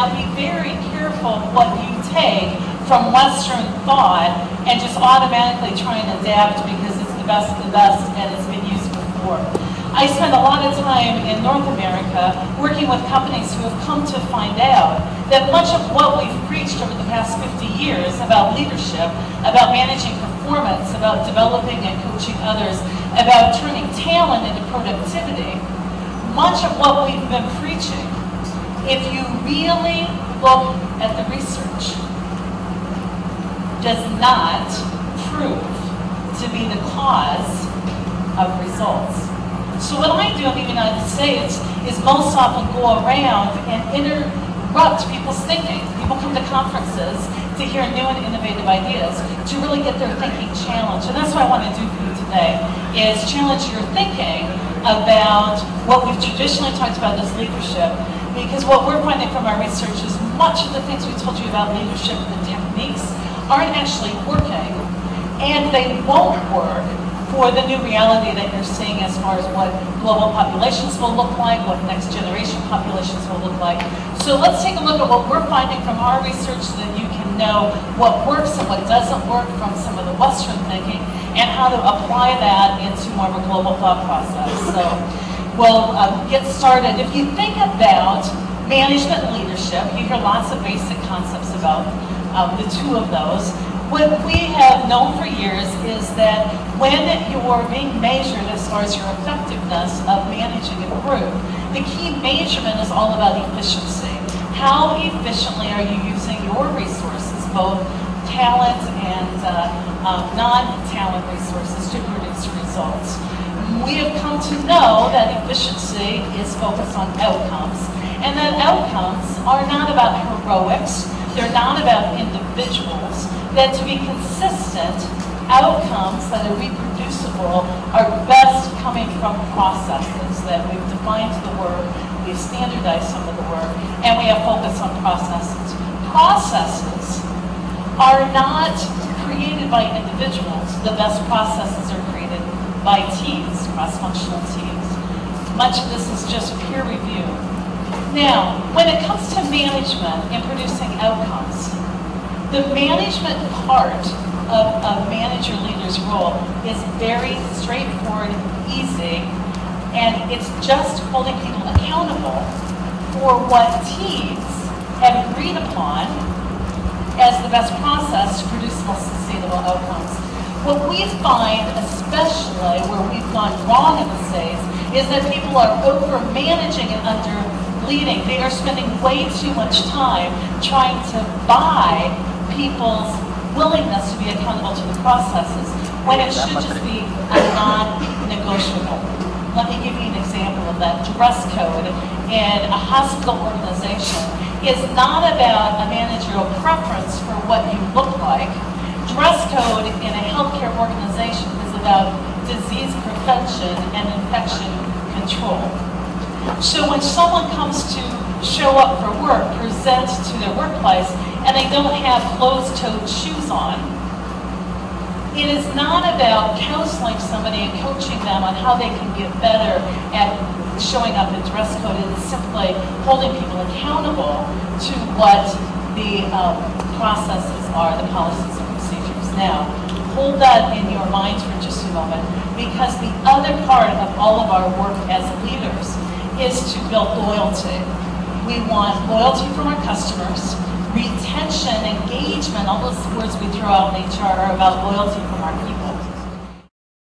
Now, be very careful what you take from Western thought and just automatically try and adapt because it's the best of the best and it's been used before. I spend a lot of time in North America working with companies who have come to find out that much of what we've preached over the past 50 years about leadership, about managing performance, about developing and coaching others, about turning talent into productivity, much of what we've been preaching, if you really look at the research, does not prove to be the cause of results. So what I do in the United States is most often go around and interrupt people's thinking. People come to conferences to hear new and innovative ideas, to really get their thinking challenged. And that's what I want to do for you today, is challenge your thinking about what we've traditionally talked about as leadership. Because what we're finding from our research is much of the things we told you about leadership and the techniques aren't actually working, and they won't work for the new reality that you're seeing as far as what global populations will look like, what next generation populations will look like. So let's take a look at what we're finding from our research so that you can know what works and what doesn't work from some of the Western thinking and how to apply that into more of a global thought process. So we'll get started. If you think about management and leadership, you hear lots of basic concepts about the two of those. What we have known for years is that when you're being measured as far as your effectiveness of managing a group, the key measurement is all about efficiency. How efficiently are you using your resources, both talent and non-talent resources, to produce results? We have come to know that efficiency is focused on outcomes, and that outcomes are not about heroics, they're not about individuals, that to be consistent, outcomes that are reproducible are best coming from processes, that we've defined the work, we've standardized some of the work, and we have focus on processes. Processes are not created by individuals. The best processes are created by teams, cross-functional teams. Much of this is just peer review. Now, when it comes to management and producing outcomes, the management part of a manager-leader's role is very straightforward, easy, and it's just holding people accountable for what teams have agreed upon as the best process to produce most sustainable outcomes. What we find, especially where we've gone wrong in the States, is that people are over-managing and under-leading. They are spending way too much time trying to buy people's willingness to be accountable to the processes when it should just be a non-negotiable. Let me give you an example of that. Dress code in a hospital organization is not about a managerial preference for what you look like. Dress code in a healthcare organization is about disease prevention and infection control. So when someone comes to show up for work, present to their workplace, and they don't have closed-toed shoes on, it is not about counseling somebody and coaching them on how they can get better at showing up in dress code. It is simply holding people accountable to what the processes are, the policies and procedures. Now, hold that in your minds for just a moment, because the other part of all of our work as leaders is to build loyalty. We want loyalty from our customers, retention, engagement, all those words we throw out in HR are about loyalty from our people.